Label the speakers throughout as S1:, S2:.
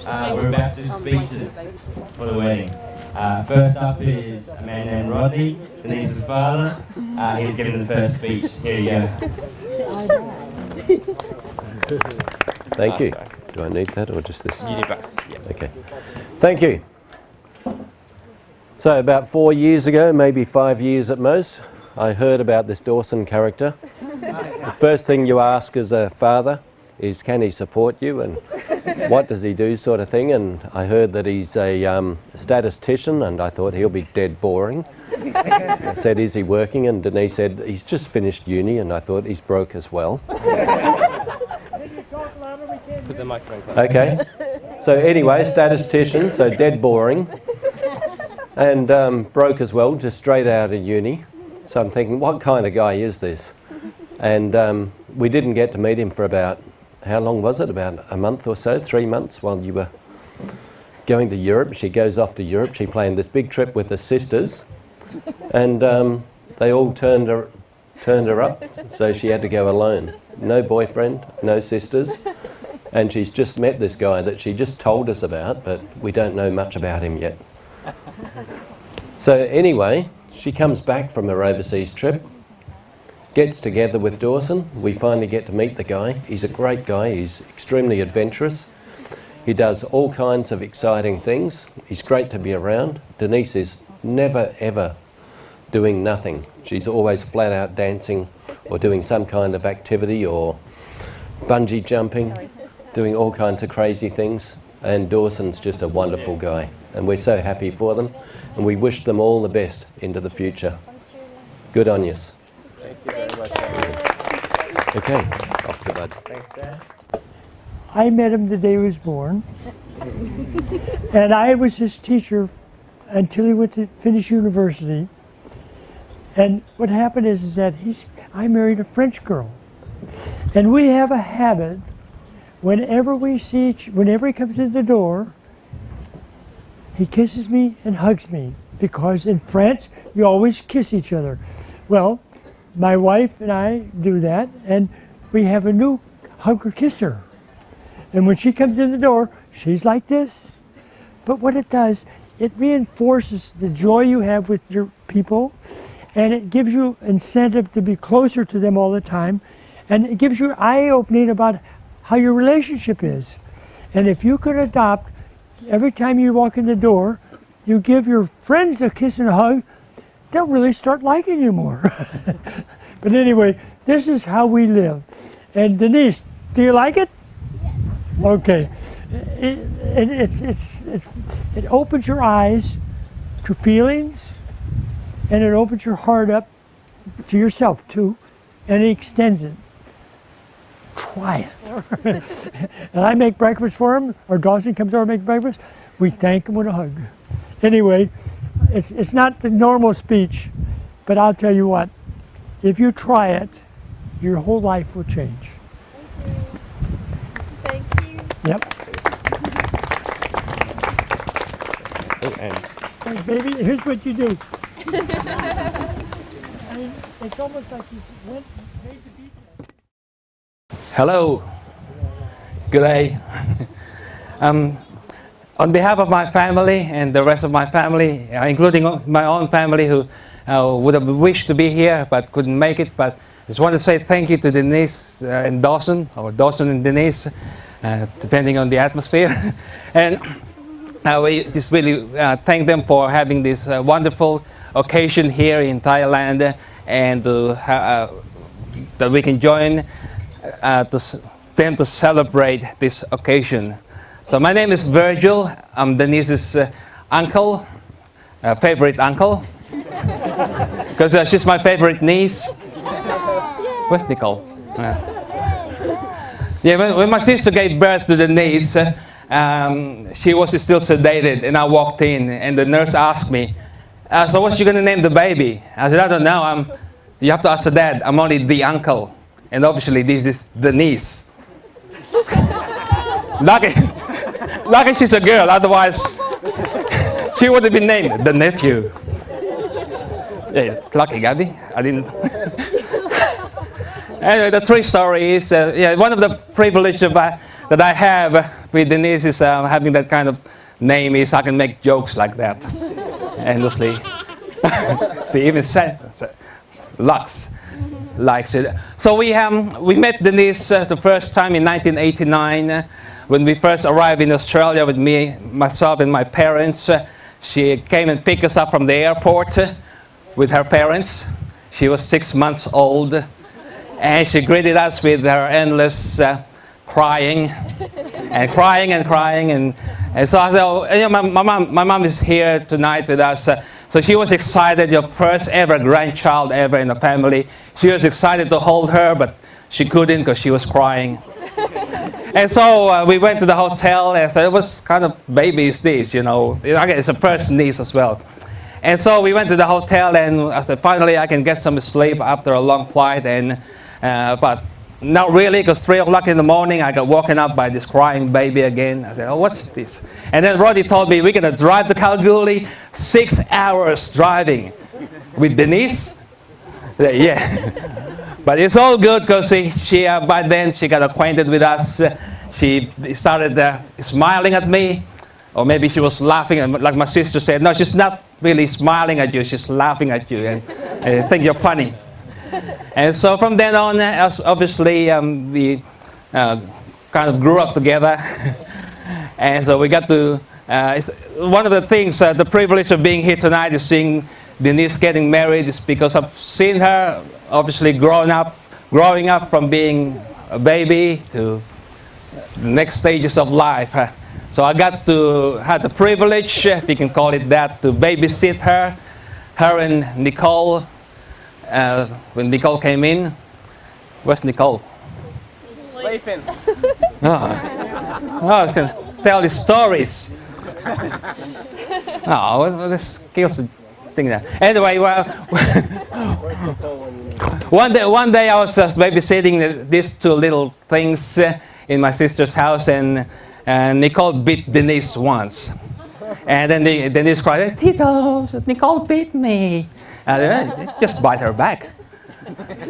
S1: we're about to do speeches for the wedding. First up is a man named Rodney, Denise's father. He's giving the first speech. Here you go.
S2: Thank you. Do I need that or just this?
S1: You need both. Yeah.
S2: Okay. Thank you. So about 4 years ago, maybe 5 years at most, I heard about this Dawson character. The first thing you ask as a father is, can he support you and what does he do, sort of thing. And I heard that he's a statistician, and I thought he'll be dead boring. I said, is he working? And Denise said, he's just finished uni, and I thought he's broke as well.
S1: Put the microphone close.
S2: Okay. So anyway, statistician, so dead boring. And broke as well, just straight out of uni. So I'm thinking, what kind of guy is this? And we didn't get to meet him for about, how long was it? About a month or so, 3 months while you were going to Europe. She goes off to Europe. She planned this big trip with her sisters. And they all turned her up, so she had to go alone. No boyfriend, no sisters. And she's just met this guy that she just told us about, but we don't know much about him yet. So anyway, she comes back from her overseas trip, gets together with Dawson. We finally get to meet the guy. He's a great guy. He's extremely adventurous. He does all kinds of exciting things. He's great to be around. Denise is never ever doing nothing. She's always flat out dancing or doing some kind of activity or bungee jumping, doing all kinds of crazy things. And Dawson's just a wonderful guy. And we're so happy for them. And we wish them all the best into the future. Good on yous.
S1: Thank you very much.
S2: Okay, off to Bud.
S1: Thanks, Dad.
S3: I met him the day he was born. And I was his teacher until he went to finish university. And what happened is that I married a French girl. And we have a habit, whenever he comes in the door, he kisses me and hugs me, because in France, you always kiss each other. Well, my wife and I do that, and we have a new hugger kisser. And when she comes in the door, she's like this. But what it does, it reinforces the joy you have with your people, and it gives you incentive to be closer to them all the time, and it gives you eye-opening about how your relationship is. And if you could adopt, every time you walk in the door, you give your friends a kiss and a hug, they'll really start liking you more. But anyway, this is how we live. And Denise, do you like it? Yes. Okay. It opens your eyes to feelings, and it opens your heart up to yourself too, and it extends it. Try it. And I make breakfast for him, or Dawson comes over and makes breakfast. We thank him with a hug. Anyway, it's not the normal speech, but I'll tell you what, if you try it, your whole life will change.
S4: Thank you.
S3: Yep.
S1: Oh, and
S3: Hey, baby, here's what you do. I mean, it's almost like you made the beat.
S5: Hello. Good day. On behalf of my family and the rest of my family, including my own family who would have wished to be here but couldn't make it, but just want to say thank you to Denise and Dawson, or Dawson and Denise, depending on the atmosphere. And we just really thank them for having this wonderful occasion here in Thailand, and that we can join them to celebrate this occasion. So my name is Virgil. I'm Denise's uncle, favorite uncle, because she's my favorite niece. Where's Nicole? Yeah, when my sister gave birth to the niece, she was still sedated, and I walked in, and the nurse asked me, so what's she going to name the baby? I said, I don't know. You have to ask her dad. I'm only the uncle. And obviously this is the niece. Lucky she's a girl, otherwise she would have been named the nephew. Yeah, lucky Gabby. I didn't. Anyway, the true story is one of the privileges that I have with Denise is having that kind of name is I can make jokes like that endlessly. She even said, Lux likes it. So we met Denise the first time in 1989 when we first arrived in Australia with myself and my parents. She came and picked us up from the airport with her parents. She was 6 months old, and she greeted us with her endless crying and crying and crying. And so I thought, you know, my mom is here tonight with us. So she was excited, your first ever grandchild ever in the family. She was excited to hold her, but she couldn't because she was crying. And so we went to the hotel, and so it was kind of baby's niece, you know. It's a first niece as well. And so we went to the hotel, and I said, finally I can get some sleep after a long flight. And but not really, because 3 o'clock in the morning I got woken up by this crying baby again. I said, oh, what's this? And then Roddy told me we're going to drive to Kalgoorlie, 6 hours driving with Denise. Yeah. But it's all good because she by then she got acquainted with us. She started smiling at me, or maybe she was laughing. And like my sister said, no, she's not really smiling at you. She's laughing at you, and I think you're funny. And so from then on, obviously we kind of grew up together, and so we got to. One of the things, the privilege of being here tonight is seeing Denise getting married, is because I've seen her obviously growing up from being a baby to the next stages of life. So I got to have the privilege, if you can call it that, to babysit her and Nicole. When Nicole came in, where's Nicole?
S4: Sleeping.
S5: I was going to tell the stories. Oh, this kills the thing there. Anyway, well, one day I was just babysitting these two little things in my sister's house, and Nicole beat Denise once. And then Denise cried, Tito, Nicole beat me. And just bite her back.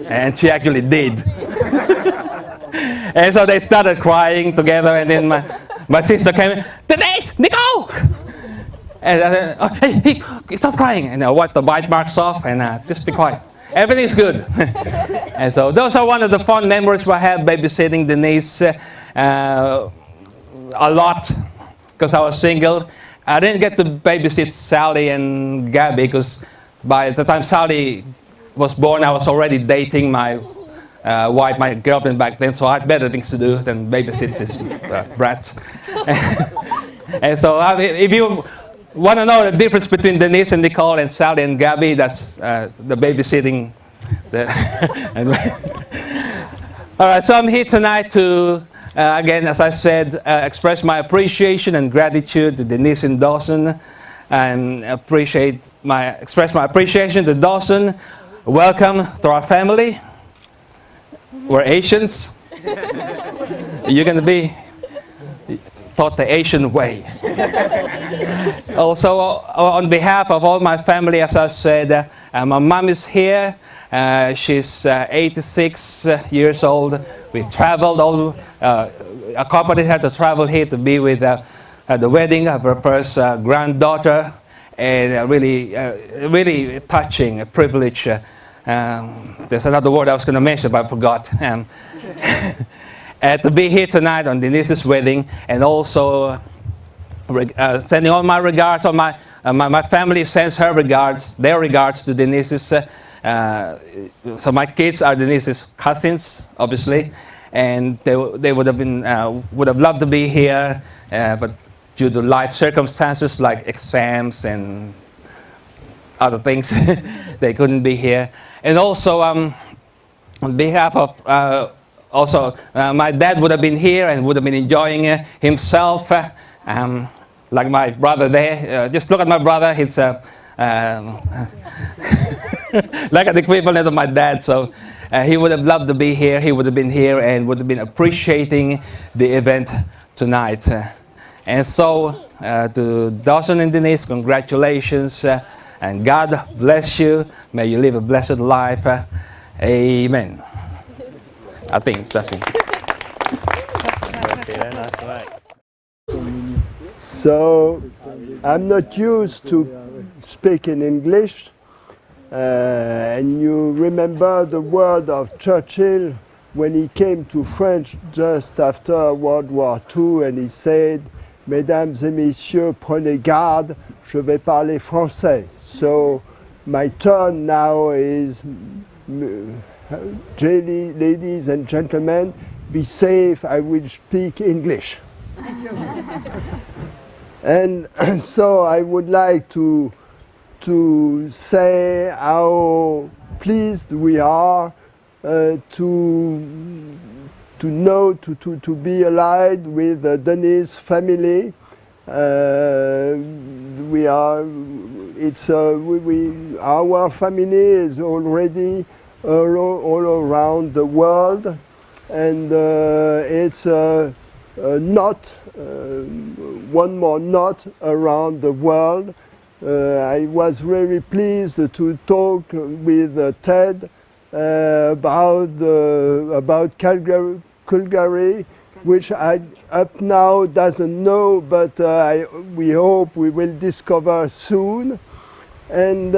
S5: And she actually did. And so they started crying together, and then my sister came in, Denise, Nicole! And I said, oh, hey, stop crying. And I wiped the bite marks off, and just be quiet. Everything's good. And so those are one of the fun memories I have babysitting Denise a lot, because I was single. I didn't get to babysit Sally and Gabby, because by the time Sally was born, I was already dating my wife, my girlfriend back then, so I had better things to do than babysit this brats. And so if you want to know the difference between Denise and Nicole and Sally and Gabby, that's the babysitting. All right, so I'm here tonight to, again, as I said, express my appreciation and gratitude to Denise and Dawson, and express my appreciation to Dawson. Welcome to our family. We're Asians. You're going to be taught the Asian way. Also, on behalf of all my family, as I said, my mom is here. She's 86 years old. We traveled, accompanied her to travel here to be with the wedding of her first granddaughter. And really touching, a privilege. There's another word I was going to mention, but I forgot. To be here tonight on Denise's wedding, and also sending all my regards. My family sends their regards to Denise's. So my kids are Denise's cousins, obviously, and they would have loved to be here, but due to life circumstances like exams and other things, they couldn't be here. And also, on behalf of my dad would have been here and would have been enjoying himself, like my brother there. Just look at my brother; he's like an equivalent of my dad. So he would have loved to be here. He would have been here and would have been appreciating the event tonight. And so, to Dawson and Denise, congratulations, and God bless you. May you live a blessed life. Amen. I think that's it.
S6: So I'm not used to speaking English. And you remember the word of Churchill when he came to France just after World War II, and he said, Mesdames et messieurs, prenez garde, je vais parler français. So my turn now is, ladies and gentlemen, be safe, I will speak English. And so I would like to say how pleased we are to know, to be allied with the Denis family. Our family is already all around the world, and it's not one more knot around the world. I was very pleased to talk with Ted about Calgary, which I up now doesn't know, but we hope we will discover soon. And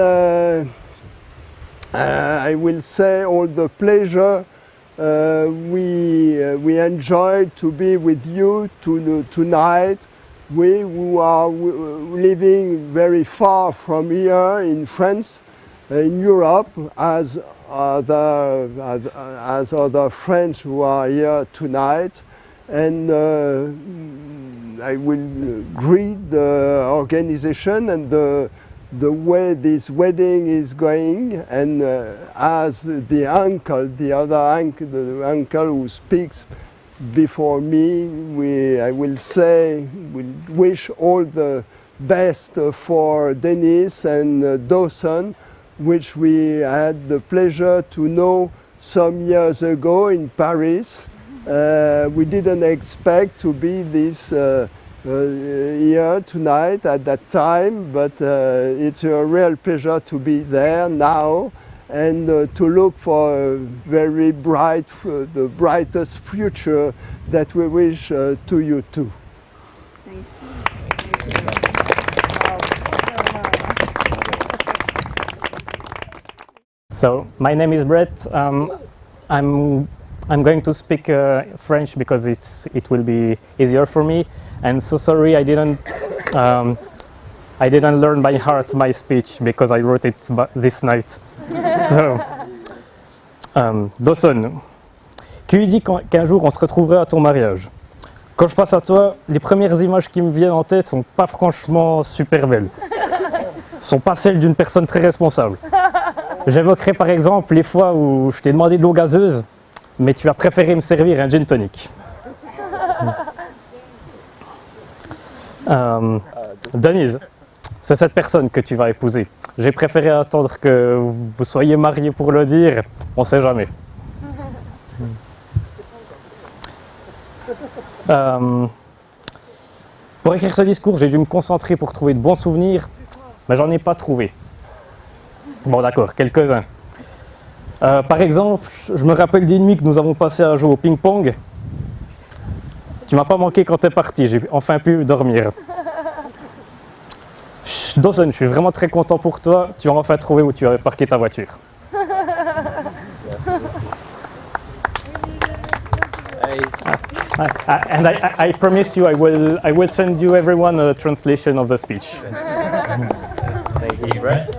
S6: I will say all the pleasure we enjoyed to be with you tonight. We who are living very far from here in France, in Europe, as other French who are here tonight, and I will greet the organization and the way this wedding is going, and as the uncle, the uncle who speaks before me, I will wish all the best for Denis and Dawson, which we had the pleasure to know some years ago in Paris. We didn't expect to be this here tonight at that time, but it's a real pleasure to be there now, and to look for a very bright, the brightest future that we wish to you too.
S7: Thank you.
S8: So my name is Brett. I'm going to speak French because it will be easier for me. And so sorry I didn't learn by heart my speech because I wrote it this night. So, Dawson, qui lui dit qu'un jour on se retrouverait à ton mariage? Quand je pense à toi, les premières images qui me viennent en tête sont pas franchement super belles. Sont pas celles d'une personne très responsable. J'évoquerai par exemple les fois où je t'ai demandé de l'eau gazeuse, mais tu as préféré me servir un gin tonic. Denise, c'est cette personne que tu vas épouser. J'ai préféré attendre que vous soyez mariés pour le dire, on sait jamais. Pour écrire ce discours, j'ai dû me concentrer pour trouver de bons souvenirs, mais j'en ai pas trouvé. Bon d'accord, quelques-uns. Par exemple, je me rappelle d'une nuit que nous avons passé à jouer au ping-pong. Tu m'as pas manqué quand t'es parti, j'ai enfin pu dormir. Dawson, je suis vraiment très content pour toi, tu as enfin trouvé où tu avais parqué ta voiture. And I promise you I will send you everyone a translation of the speech.
S1: Thank you, Brett.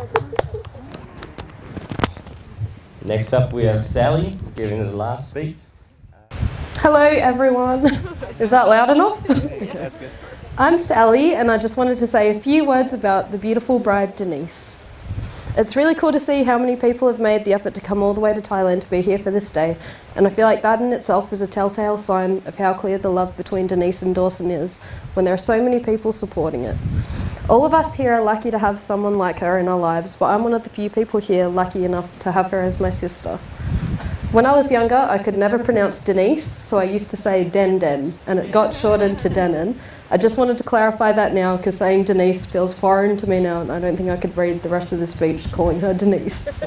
S1: Next up we have Sally giving the last speech.
S9: Hello everyone. Is that loud enough?
S1: That's good.
S9: I'm Sally, and I just wanted to say a few words about the beautiful bride Denise. It's really cool to see how many people have made the effort to come all the way to Thailand to be here for this day, and I feel like that in itself is a telltale sign of how clear the love between Denise and Dawson is when there are so many people supporting it. All of us here are lucky to have someone like her in our lives, but I'm one of the few people here lucky enough to have her as my sister. When I was younger, I could never pronounce Denise, so I used to say Den, and it got shortened to Denon. I just wanted to clarify that now because saying Denise feels foreign to me now, and I don't think I could read the rest of the speech calling her Denise.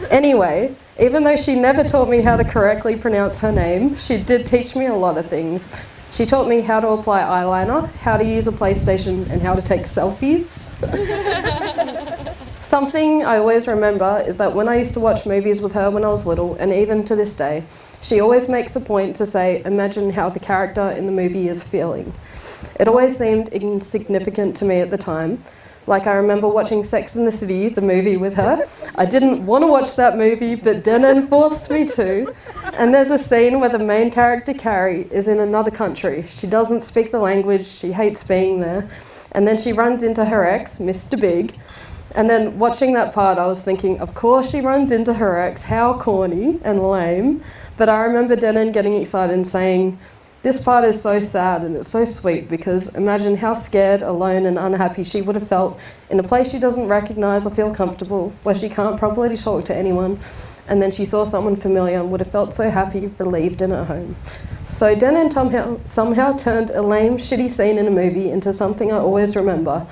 S9: Anyway, even though she never taught me how to correctly pronounce her name, she did teach me a lot of things. She taught me how to apply eyeliner, how to use a PlayStation, and how to take selfies. Something I always remember is that when I used to watch movies with her when I was little, and even to this day, she always makes a point to say, imagine how the character in the movie is feeling. It always seemed insignificant to me at the time. Like, I remember watching Sex and the City, the movie, with her. I didn't want to watch that movie, but Denon forced me to. And there's a scene where the main character, Carrie, is in another country. She doesn't speak the language, she hates being there. And then she runs into her ex, Mr. Big. And then watching that part, I was thinking, of course she runs into her ex, how corny and lame. But I remember Denon getting excited and saying, this part is so sad and it's so sweet, because imagine how scared, alone and unhappy she would have felt in a place she doesn't recognise or feel comfortable, where she can't properly talk to anyone, and then she saw someone familiar and would have felt so happy, relieved in her home. So Denon somehow turned a lame, shitty scene in a movie into something I always remember.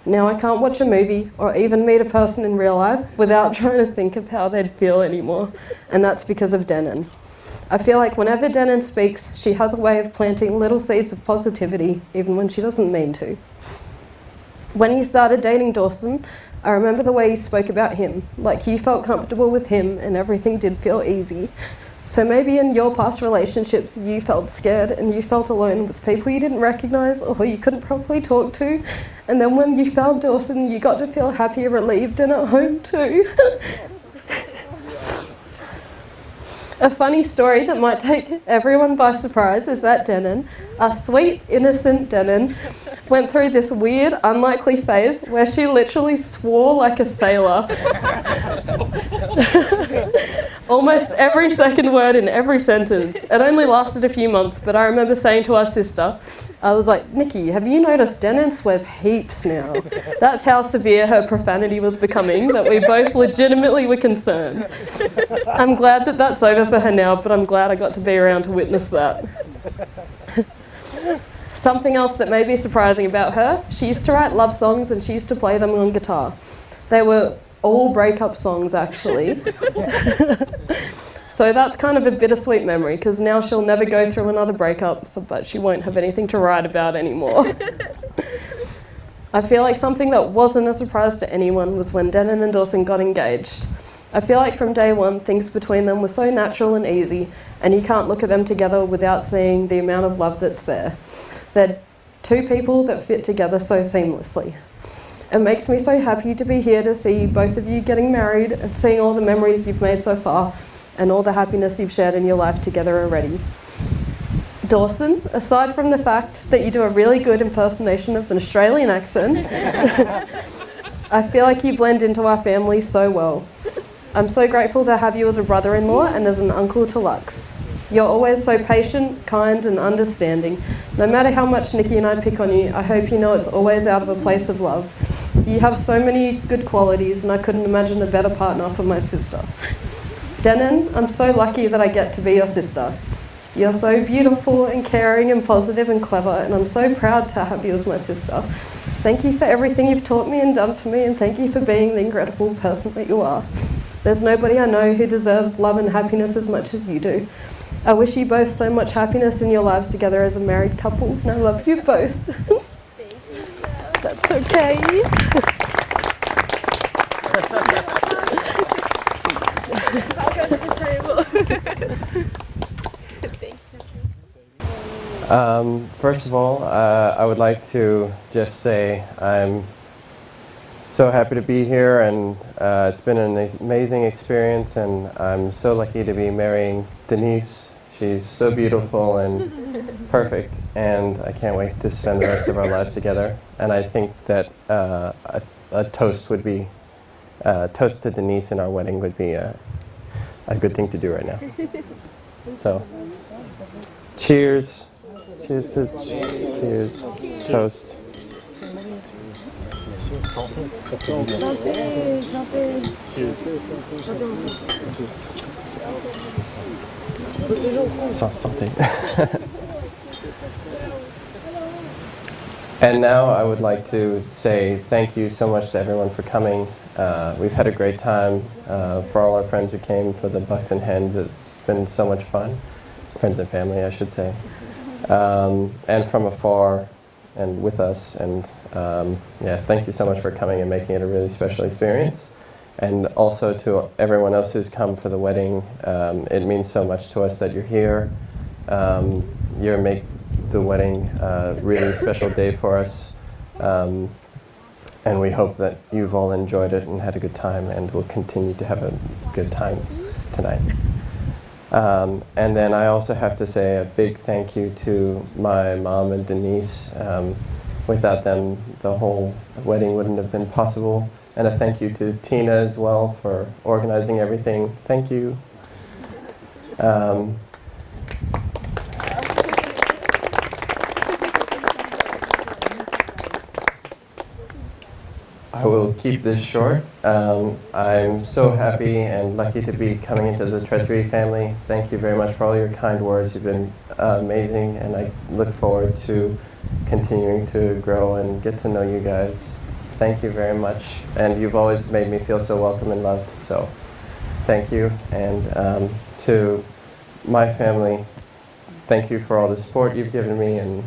S9: Now I can't watch a movie or even meet a person in real life without trying to think of how they'd feel anymore, and that's because of Denon. I feel like whenever Denon speaks, she has a way of planting little seeds of positivity, even when she doesn't mean to. When you started dating Dawson, I remember the way you spoke about him, like you felt comfortable with him and everything did feel easy. So maybe in your past relationships, you felt scared and you felt alone with people you didn't recognise or who you couldn't properly talk to. And then when you found Dawson, you got to feel happy, relieved and at home too. A funny story that might take everyone by surprise is that Denon, a sweet, innocent Denon, went through this weird, unlikely phase where she literally swore like a sailor. Almost every second word in every sentence. It only lasted a few months, but I remember saying to our sister, I was like, Nikki, have you noticed Denon swears heaps now? That's how severe her profanity was becoming, that we both legitimately were concerned. I'm glad that that's over for her now, but I'm glad I got to be around to witness that. Something else that may be surprising about her, she used to write love songs and she used to play them on guitar. They were all breakup songs, actually. So that's kind of a bittersweet memory, because now she'll never go through another breakup, but she won't have anything to write about anymore. I feel like something that wasn't a surprise to anyone was when Denon and Dawson got engaged. I feel like from day one, things between them were so natural and easy, and you can't look at them together without seeing the amount of love that's there. They're two people that fit together so seamlessly. It makes me so happy to be here to see both of you getting married and seeing all the memories you've made so far and all the happiness you've shared in your life together already. Dawson, aside from the fact that you do a really good impersonation of an Australian accent, I feel like you blend into our family so well. I'm so grateful to have you as a brother-in-law and as an uncle to Lux. You're always so patient, kind and understanding. No matter how much Nikki and I pick on you, I hope you know it's always out of a place of love. You have so many good qualities and I couldn't imagine a better partner for my sister. Denon, I'm so lucky that I get to be your sister. You're so beautiful and caring and positive and clever, and I'm so proud to have you as my sister. Thank you for everything you've taught me and done for me, and thank you for being the incredible person that you are. There's nobody I know who deserves love and happiness as much as you do. I wish you both so much happiness in your lives together as a married couple, and I love you both. That's okay.
S2: First of all, I would like to just say I'm so happy to be here, and it's been an amazing experience, and I'm so lucky to be marrying Denise. She's so beautiful and perfect, and I can't wait to spend the rest of our lives together. And I think that a toast would be, toast to Denise in our wedding would be a good thing to do right now. So, cheers. Cheers to cheers. Toast. Santé. And now I would like to say thank you so much to everyone for coming. We've had a great time. For all our friends who came for the Bucks and Hens, it's been so much fun. Friends and family, I should say.
S7: and from afar and with us. And yeah, thank you so much for coming and making it a really special experience. And also to everyone else who's come for the wedding, it means so much to us that you're here. You make the wedding a really special day for us. And we hope that you've all enjoyed it and had a good time, and will continue to have a good time tonight. And then I also have to say a big thank you to my mom and Denise. Without them, the whole wedding wouldn't have been possible. And a thank you to Tina as well for organizing everything. Thank you. I will keep this short. I'm so happy and lucky to be coming into the Treasury family. Thank you very much for all your kind words. You've been amazing, and I look forward to continuing to grow and get to know you guys. Thank you very much, and you've always made me feel so welcome and loved, so thank you. And to my family, thank you for all the support you've given me, and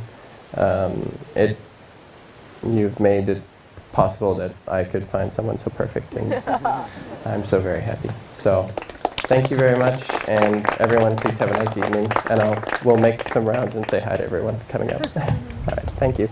S7: you've made it possible that I could find someone so perfect, and I'm so very happy. So thank you very much, and everyone please have a nice evening, and we'll make some rounds and say hi to everyone coming up. All right, thank you.